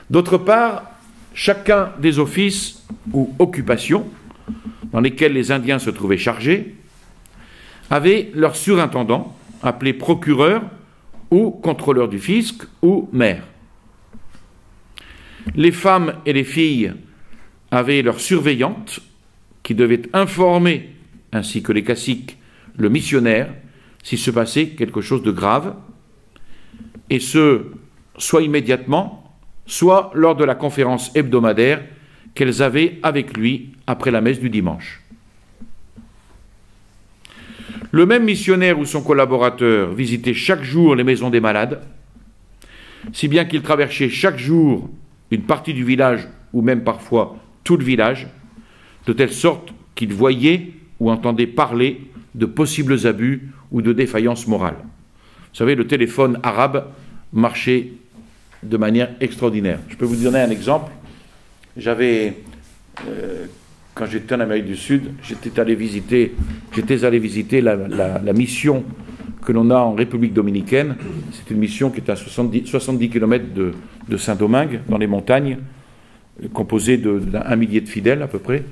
D'autre part, chacun des offices ou occupations dans lesquels les Indiens se trouvaient chargés avait leur surintendant, appelé procureur ou contrôleur du fisc ou maire. Les femmes et les filles avaient leur surveillante qui devait informer, ainsi que les caciques, le missionnaire, s'il se passait quelque chose de grave, et ce, soit immédiatement, soit lors de la conférence hebdomadaire qu'elles avaient avec lui après la messe du dimanche. Le même missionnaire ou son collaborateur visitait chaque jour les maisons des malades, si bien qu'il traversait chaque jour une partie du village, ou même parfois tout le village, de telle sorte qu'il voyait ou entendait parler de possibles abus ou de défaillances morales. Vous savez, le téléphone arabe marchait de manière extraordinaire. Je peux vous donner un exemple. Quand j'étais en Amérique du Sud, j'étais allé visiter la mission que l'on a en République dominicaine. C'est une mission qui est à 70 km de Saint-Domingue, dans les montagnes, composée d'1 millier de fidèles à peu près.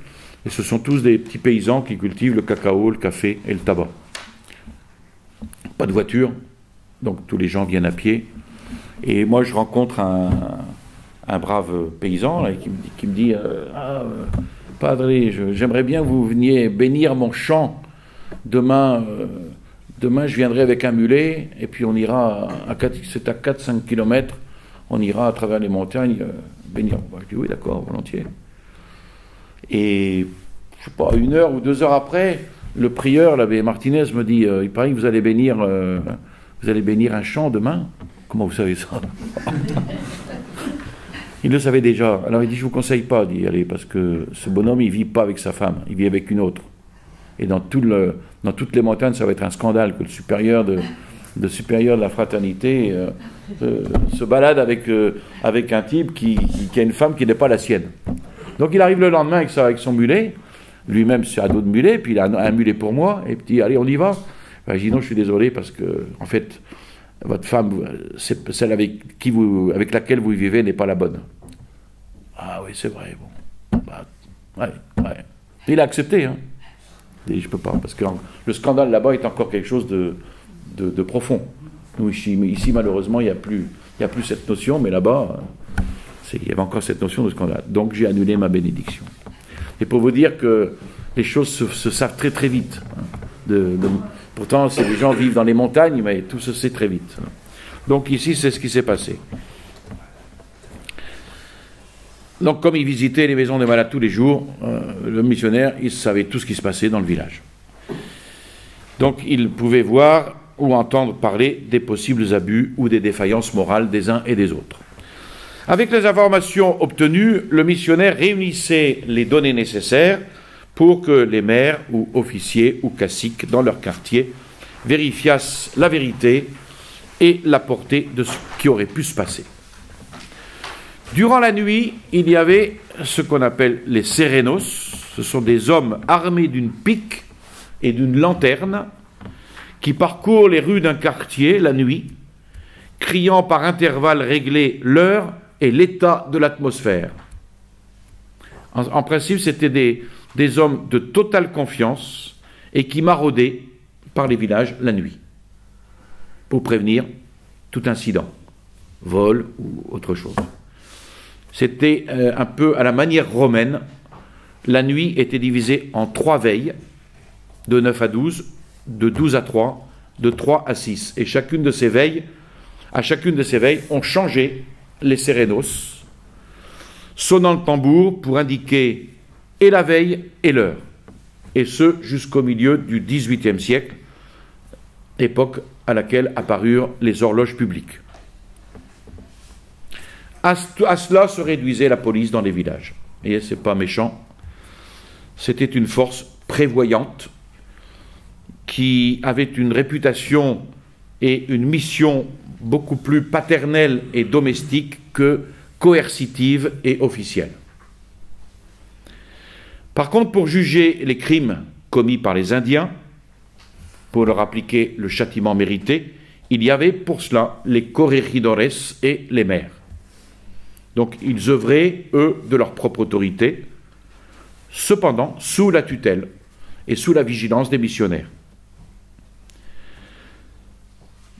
Et ce sont tous des petits paysans qui cultivent le cacao, le café et le tabac. Pas de voiture, donc tous les gens viennent à pied. Et moi, je rencontre un brave paysan là, qui me dit Padre, j'aimerais bien que vous veniez bénir mon champ. Demain, je viendrai avec un mulet, et puis on ira, c'est à 4-5 km, on ira à travers les montagnes bénir. Je dis oui, d'accord, volontiers. Et, je sais pas, 1 heure ou 2 heures après, le prieur, l'abbé Martinez, me dit il paraît que vous allez bénir un champ demain. Comment vous savez ça? Il le savait déjà. Alors il dit, je ne vous conseille pas d'y aller, parce que ce bonhomme, il ne vit pas avec sa femme, il vit avec une autre. Et dans toutes les montagnes, ça va être un scandale que le supérieur de la fraternité se balade avec un type qui a une femme qui n'est pas la sienne. Donc il arrive le lendemain avec son mulet, lui-même c'est un dos de mulet, puis il a un mulet pour moi, et puis il dit, allez, on y va. Ben, je dis, non, je suis désolé, parce que, en fait, votre femme, celle avec laquelle vous vivez n'est pas la bonne. Ah oui, c'est vrai, bon. Bah, ouais. Il a accepté, hein. Et je peux pas, parce que le scandale là-bas est encore quelque chose de profond. Nous, ici, malheureusement, il n'y a plus cette notion, mais là-bas, il y avait encore cette notion de scandale. Donc j'ai annulé ma bénédiction. Et pour vous dire que les choses se savent très très vite. Pourtant, les gens vivent dans les montagnes, mais tout se sait très vite. Donc ici, c'est ce qui s'est passé. Donc comme il visitait les maisons des malades tous les jours, le missionnaire, il savait tout ce qui se passait dans le village. Donc il pouvait voir ou entendre parler des possibles abus ou des défaillances morales des uns et des autres. Avec les informations obtenues, le missionnaire réunissait les données nécessaires pour que les maires ou officiers ou caciques dans leur quartier vérifiassent la vérité et la portée de ce qui aurait pu se passer. Durant la nuit, il y avait ce qu'on appelle les serenos. Ce sont des hommes armés d'une pique et d'une lanterne qui parcourent les rues d'un quartier la nuit, criant par intervalles réglés l'heure et l'état de l'atmosphère. En principe, c'était des hommes de totale confiance et qui maraudaient par les villages la nuit pour prévenir tout incident, vol ou autre chose. C'était un peu à la manière romaine. La nuit était divisée en 3 veilles, de 9 à 12, de 12 à 3, de 3 à 6. Et à chacune de ces veilles, on changeait les serenos, sonnant le tambour pour indiquer et la veille et l'heure. Et ce, jusqu'au milieu du XVIIIe siècle, époque à laquelle apparurent les horloges publiques. À cela se réduisait la police dans les villages. Et c'est pas méchant. C'était une force prévoyante qui avait une réputation et une mission beaucoup plus paternelle et domestique que coercitive et officielle. Par contre, pour juger les crimes commis par les Indiens, pour leur appliquer le châtiment mérité, il y avait pour cela les corregidores et les maires. Donc ils œuvraient, eux, de leur propre autorité, cependant sous la tutelle et sous la vigilance des missionnaires.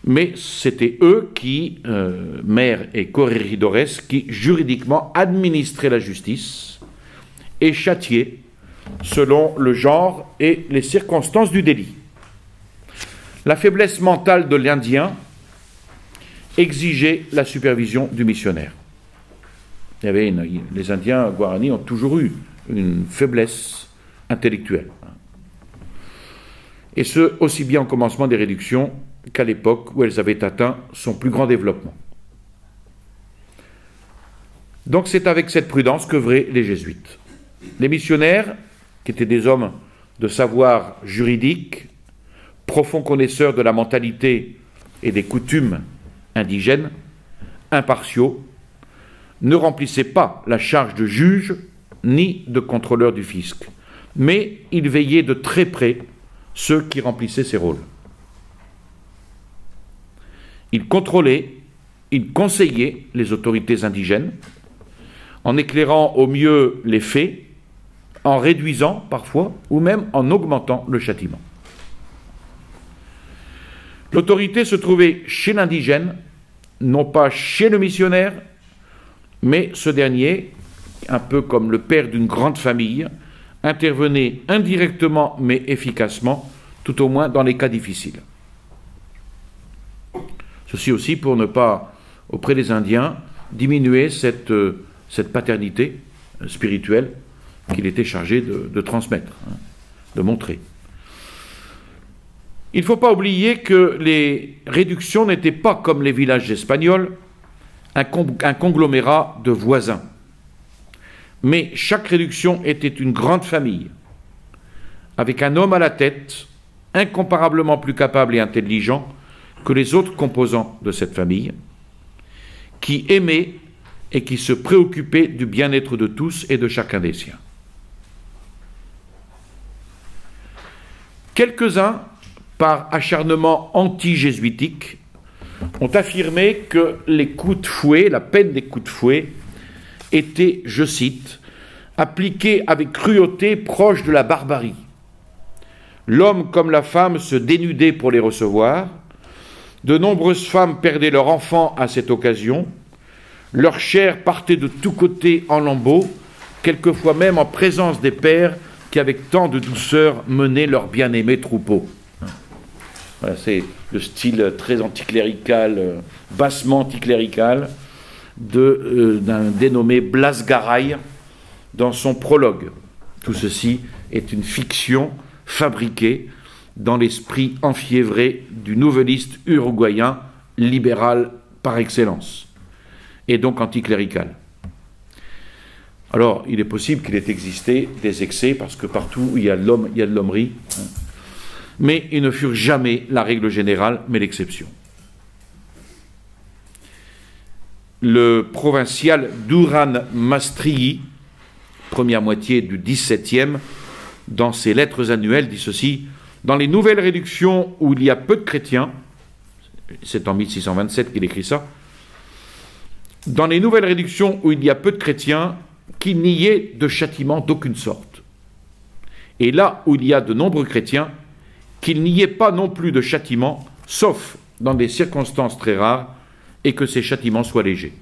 Mais c'était eux qui, maires et corregidores, qui juridiquement administraient la justice et châtiaient selon le genre et les circonstances du délit. La faiblesse mentale de l'Indien exigeait la supervision du missionnaire. Les Indiens Guarani ont toujours eu une faiblesse intellectuelle. Et ce, aussi bien au commencement des réductions qu'à l'époque où elles avaient atteint son plus grand développement. Donc c'est avec cette prudence qu'œuvraient les jésuites. Les missionnaires, qui étaient des hommes de savoir juridique, profonds connaisseurs de la mentalité et des coutumes indigènes, impartiaux, ne remplissaient pas la charge de juge ni de contrôleur du fisc, mais ils veillaient de très près ceux qui remplissaient ces rôles. Ils contrôlaient, ils conseillaient les autorités indigènes en éclairant au mieux les faits, en réduisant parfois ou même en augmentant le châtiment. L'autorité se trouvait chez l'indigène, non pas chez le missionnaire, mais ce dernier, un peu comme le père d'une grande famille, intervenait indirectement mais efficacement, tout au moins dans les cas difficiles. Ceci aussi pour ne pas, auprès des Indiens, diminuer cette paternité spirituelle qu'il était chargé de transmettre, de montrer. Il ne faut pas oublier que les réductions n'étaient pas comme les villages espagnols, un conglomérat de voisins. Mais chaque réduction était une grande famille, avec un homme à la tête, incomparablement plus capable et intelligent que les autres composants de cette famille, qui aimait et qui se préoccupait du bien-être de tous et de chacun des siens. Quelques-uns, par acharnement anti-jésuitique, ont affirmé que les coups de fouet, la peine des coups de fouet, était, je cite, appliquée avec cruauté proche de la barbarie. L'homme comme la femme se dénudaient pour les recevoir, de nombreuses femmes perdaient leur enfant à cette occasion, leur chair partait de tous côtés en lambeaux, quelquefois même en présence des pères qui avec tant de douceur menaient leur bien-aimé troupeau. Voilà, c'est le style très anticlérical, bassement anticlérical, d'un dénommé Blas Garay dans son prologue. Tout ceci est une fiction fabriquée dans l'esprit enfiévré du nouvelliste uruguayen libéral par excellence, et donc anticlérical. Alors, il est possible qu'il ait existé des excès, parce que partout où il y a de l'homme, il y a de l'hommerie, hein. Mais ils ne furent jamais la règle générale, mais l'exception. Le provincial Duran Mastrilli, première moitié du XVIIe, dans ses lettres annuelles, dit ceci: dans les nouvelles réductions où il y a peu de chrétiens, c'est en 1627 qu'il écrit ça, dans les nouvelles réductions où il y a peu de chrétiens, qu'il n'y ait de châtiment d'aucune sorte. Et là où il y a de nombreux chrétiens, qu'il n'y ait pas non plus de châtiment, sauf dans des circonstances très rares, et que ces châtiments soient légers.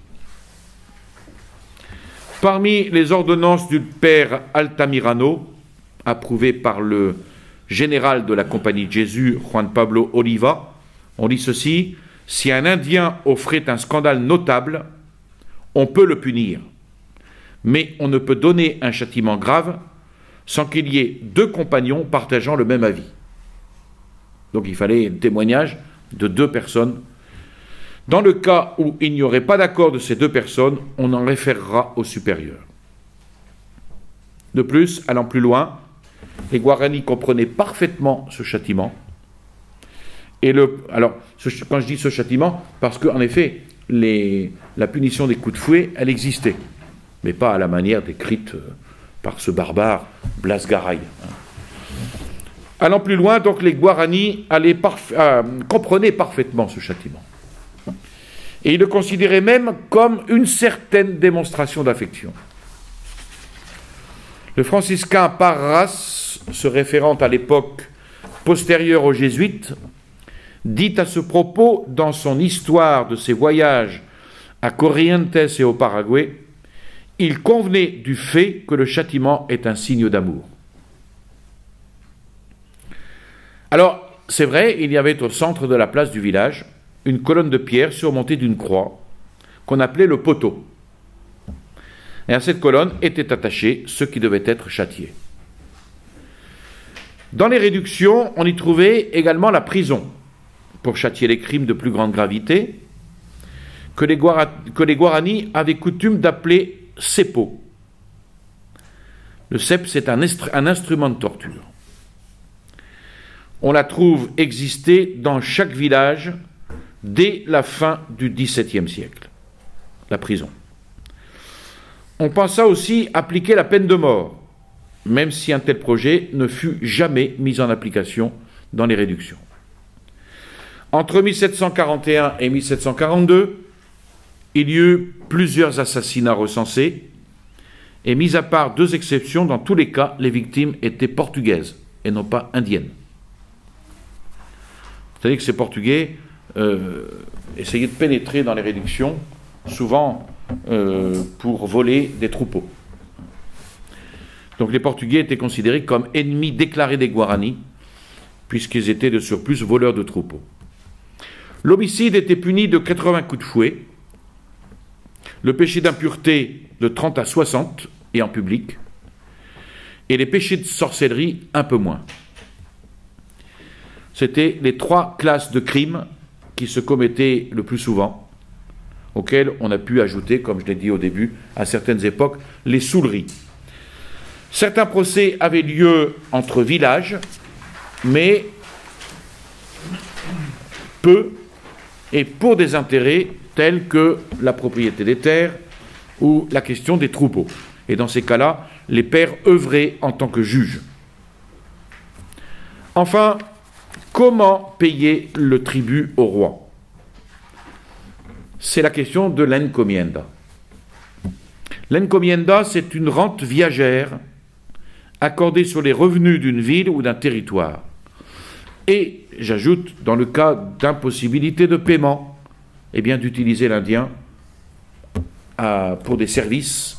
Parmi les ordonnances du père Altamirano, approuvées par le général de la Compagnie de Jésus, Juan Pablo Oliva, on dit ceci: si un Indien offrait un scandale notable, on peut le punir, mais on ne peut donner un châtiment grave sans qu'il y ait deux compagnons partageant le même avis. Donc il fallait un témoignage de deux personnes. Dans le cas où il n'y aurait pas d'accord de ces deux personnes, on en référera au supérieur. De plus, allant plus loin, les Guaranis comprenaient parfaitement ce châtiment. Et quand je dis ce châtiment, parce qu'en effet, la punition des coups de fouet, elle existait, mais pas à la manière décrite par ce barbare Blas Garay. Allant plus loin, donc les Guaranis comprenaient parfaitement ce châtiment. Et ils le considéraient même comme une certaine démonstration d'affection. Le franciscain Parras, se référant à l'époque postérieure aux jésuites, dit à ce propos dans son histoire de ses voyages à Corrientes et au Paraguay: il convenait du fait que le châtiment est un signe d'amour. Alors, c'est vrai, il y avait au centre de la place du village une colonne de pierre surmontée d'une croix qu'on appelait le poteau. Et à cette colonne étaient attachés ceux qui devaient être châtiés. Dans les réductions, on y trouvait également la prison, pour châtier les crimes de plus grande gravité, que les Guaranis avaient coutume d'appeler cepo. Le cep, c'est un instrument de torture. On la trouve exister dans chaque village dès la fin du XVIIe siècle, la prison. On pensa aussi appliquer la peine de mort, même si un tel projet ne fut jamais mis en application dans les réductions. Entre 1741 et 1742, il y eut plusieurs assassinats recensés, et mis à part deux exceptions, dans tous les cas, les victimes étaient portugaises et non pas indiennes. C'est-à-dire que ces Portugais essayaient de pénétrer dans les réductions, souvent pour voler des troupeaux. Donc les Portugais étaient considérés comme ennemis déclarés des Guaranis, puisqu'ils étaient de surplus voleurs de troupeaux. L'homicide était puni de 80 coups de fouet, le péché d'impureté de 30 à 60, et en public, et les péchés de sorcellerie un peu moins. C'était les trois classes de crimes qui se commettaient le plus souvent, auxquelles on a pu ajouter, comme je l'ai dit au début, à certaines époques, les souleries. Certains procès avaient lieu entre villages, mais peu, et pour des intérêts tels que la propriété des terres ou la question des troupeaux. Et dans ces cas-là, les pères œuvraient en tant que juges. Enfin, comment payer le tribut au roi? C'est la question de l'encomienda. L'encomienda, c'est une rente viagère accordée sur les revenus d'une ville ou d'un territoire. Et, j'ajoute, dans le cas d'impossibilité de paiement, eh bien d'utiliser l'Indien pour des services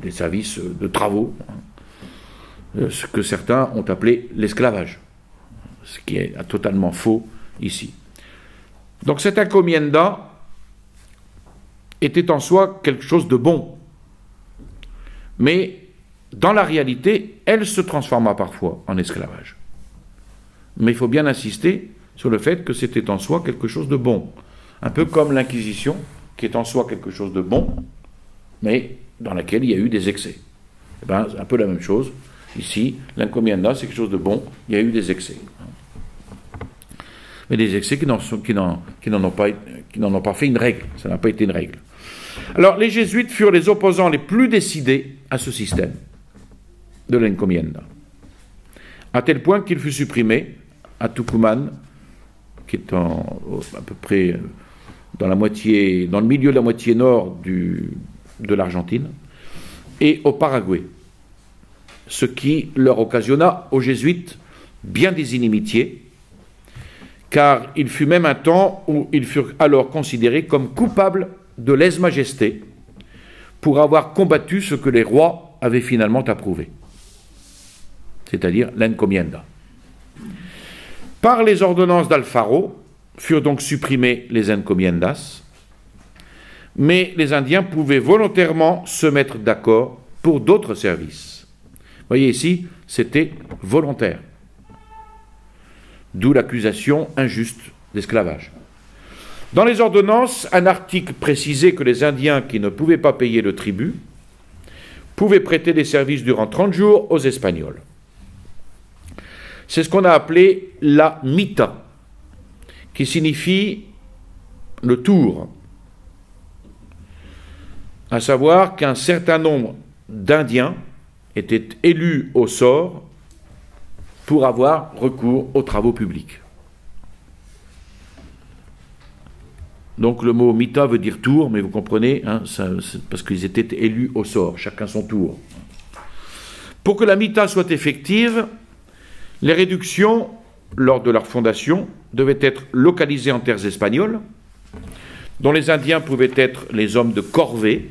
de travaux, ce que certains ont appelé l'esclavage. ce qui est totalement faux ici. Donc cette encomienda était en soi quelque chose de bon, mais dans la réalité, elle se transforma parfois en esclavage. Mais il faut bien insister sur le fait que c'était en soi quelque chose de bon, un peu comme l'Inquisition, qui est en soi quelque chose de bon, mais dans laquelle il y a eu des excès. Eh bien, c'est un peu la même chose. Ici, l'encomienda, c'est quelque chose de bon, il y a eu des excès. Mais des excès qui n'en ont pas fait une règle. Ça n'a pas été une règle. Alors, les jésuites furent les opposants les plus décidés à ce système de l'encomienda, à tel point qu'il fut supprimé à Tucumán, qui est à peu près dans le milieu de la moitié nord de l'Argentine, et au Paraguay, ce qui leur occasionna aux jésuites bien des inimitiés, car il fut même un temps où ils furent alors considérés comme coupables de lèse-majesté pour avoir combattu ce que les rois avaient finalement approuvé, c'est-à-dire l'encomienda. Par les ordonnances d'Alfaro furent donc supprimées les encomiendas, mais les Indiens pouvaient volontairement se mettre d'accord pour d'autres services. Vous voyez ici, c'était volontaire. D'où l'accusation injuste d'esclavage. Dans les ordonnances, un article précisait que les Indiens qui ne pouvaient pas payer le tribut pouvaient prêter des services durant 30 jours aux Espagnols. C'est ce qu'on a appelé la mita, qui signifie le tour, à savoir qu'un certain nombre d'Indiens étaient élus au sort pour avoir recours aux travaux publics. Donc le mot mita veut dire tour, mais vous comprenez, c'est parce qu'ils étaient élus au sort, chacun son tour. Pour que la mita soit effective, les réductions, lors de leur fondation, devaient être localisées en terres espagnoles, dont les Indiens pouvaient être les hommes de corvée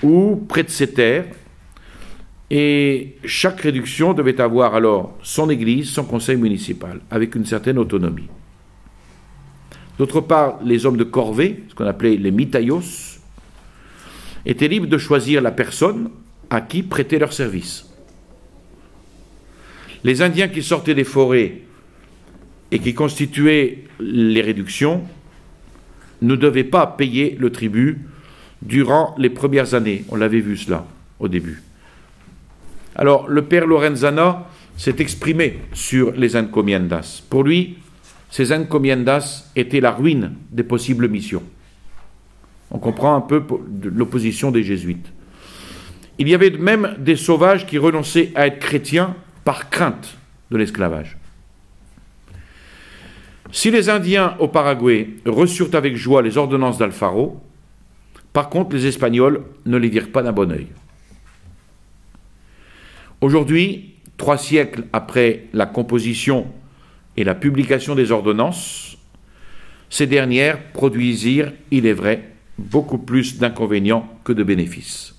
ou près de ces terres, et chaque réduction devait avoir alors son église, son conseil municipal, avec une certaine autonomie. D'autre part, les hommes de corvée, ce qu'on appelait les mitayos, étaient libres de choisir la personne à qui prêter leur service. Les Indiens qui sortaient des forêts et qui constituaient les réductions ne devaient pas payer le tribut durant les premières années. On l'avait vu cela au début. Alors, le père Lorenzana s'est exprimé sur les encomiendas. Pour lui, ces encomiendas étaient la ruine des possibles missions. On comprend un peu l'opposition des jésuites. Il y avait même des sauvages qui renonçaient à être chrétiens par crainte de l'esclavage. Si les Indiens au Paraguay reçurent avec joie les ordonnances d'Alfaro, par contre, les Espagnols ne les virent pas d'un bon œil. Aujourd'hui, 3 siècles après la composition et la publication des ordonnances, ces dernières produisirent, il est vrai, beaucoup plus d'inconvénients que de bénéfices.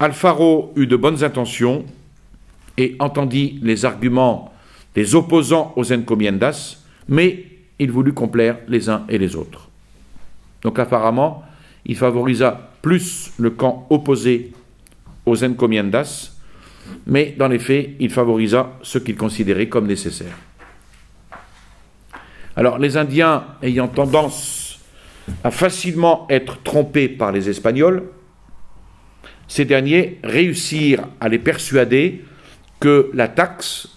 Alfaro eut de bonnes intentions et entendit les arguments des opposants aux encomiendas, mais il voulut complaire les uns et les autres. Donc apparemment, il favorisa plus le camp opposé aux encomiendas, mais dans les faits, il favorisa ce qu'il considérait comme nécessaire. Alors, les Indiens ayant tendance à facilement être trompés par les Espagnols, ces derniers réussirent à les persuader que la taxe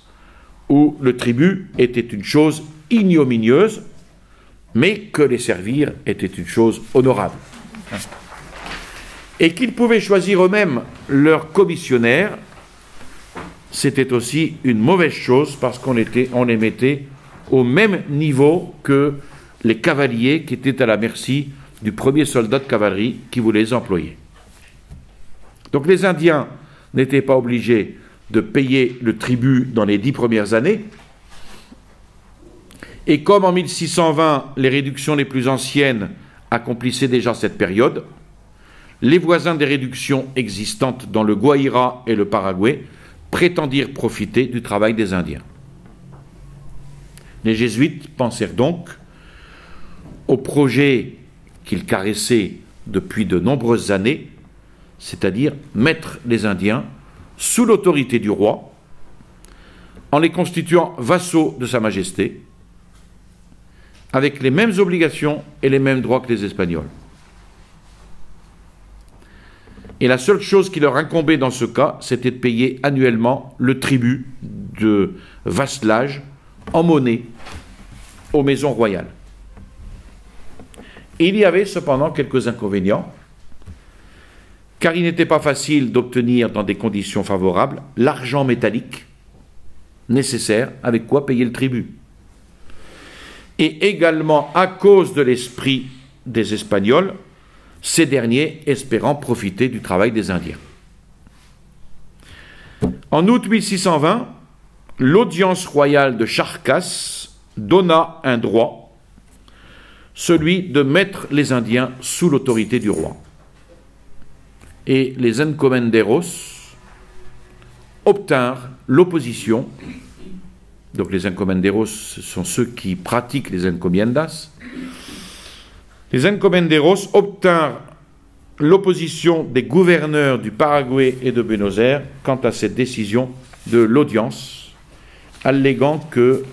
ou le tribut était une chose ignominieuse, mais que les servir était une chose honorable. Et qu'ils pouvaient choisir eux-mêmes leurs commissionnaires, c'était aussi une mauvaise chose parce qu'on les mettait au même niveau que les cavaliers qui étaient à la merci du premier soldat de cavalerie qui voulait les employer. Donc les Indiens n'étaient pas obligés de payer le tribut dans les 10 premières années, et comme en 1620, les réductions les plus anciennes accomplissaient déjà cette période, les voisins des réductions existantes dans le Guaira et le Paraguay prétendirent profiter du travail des Indiens. Les jésuites pensèrent donc au projet qu'ils caressaient depuis de nombreuses années, c'est-à-dire mettre les Indiens sous l'autorité du roi, en les constituant vassaux de Sa Majesté, avec les mêmes obligations et les mêmes droits que les Espagnols. Et la seule chose qui leur incombait dans ce cas, c'était de payer annuellement le tribut de vasselage en monnaie aux maisons royales. Il y avait cependant quelques inconvénients, car il n'était pas facile d'obtenir dans des conditions favorables l'argent métallique nécessaire avec quoi payer le tribut. Et également à cause de l'esprit des Espagnols, ces derniers espérant profiter du travail des Indiens. En août 1620, l'audience royale de Charcas donna un droit, celui de mettre les Indiens sous l'autorité du roi. Et les encomenderos obtinrent l'opposition. Donc les encomenderos sont ceux qui pratiquent les encomiendas. Les encomenderos obtinrent l'opposition des gouverneurs du Paraguay et de Buenos Aires quant à cette décision de l'audience, alléguant que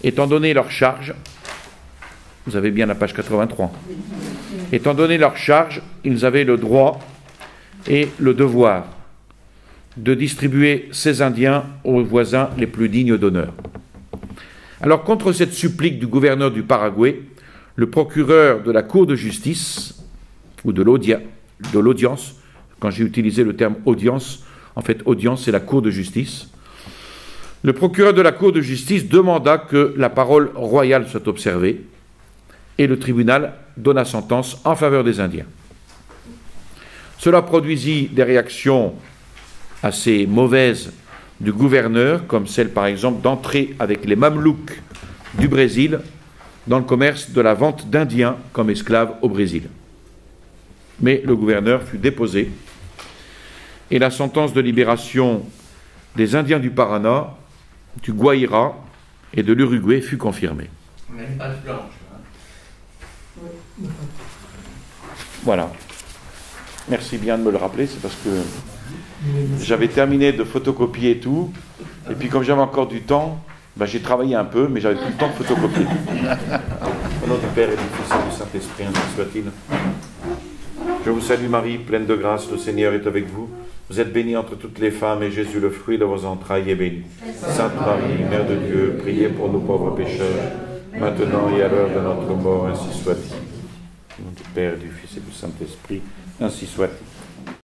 étant donné leur charge, vous avez bien la page 83, étant donné leur charge, ils avaient le droit et le devoir de distribuer ces Indiens aux voisins les plus dignes d'honneur. Alors, contre cette supplique du gouverneur du Paraguay, le procureur de la Cour de justice, ou de l'audience, quand j'ai utilisé le terme audience, en fait, audience, c'est la Cour de justice. Le procureur de la Cour de justice demanda que la parole royale soit observée, et le tribunal donna sentence en faveur des Indiens. Cela produisit des réactions assez mauvaises du gouverneur, comme celle par exemple d'entrer avec les Mamelouks du Brésil dans le commerce de la vente d'Indiens comme esclaves au Brésil. Mais le gouverneur fut déposé et la sentence de libération des Indiens du Paraná, du Guaira et de l'Uruguay fut confirmée. On a une page blanche. Voilà. Merci bien de me le rappeler, c'est parce que j'avais terminé de photocopier et tout, et puis comme j'avais encore du temps, j'ai travaillé un peu, mais j'avais plus le temps de photocopier. Au nom du Père et du Fils et du Saint-Esprit, ainsi soit-il. Je vous salue Marie, pleine de grâce, le Seigneur est avec vous. Vous êtes bénie entre toutes les femmes, et Jésus, le fruit de vos entrailles, est béni. Sainte Marie, Mère de Dieu, priez pour nous pauvres pécheurs, maintenant et à l'heure de notre mort, ainsi soit-il. Au nom du Père, du Fils et du Saint-Esprit, ainsi soit-il.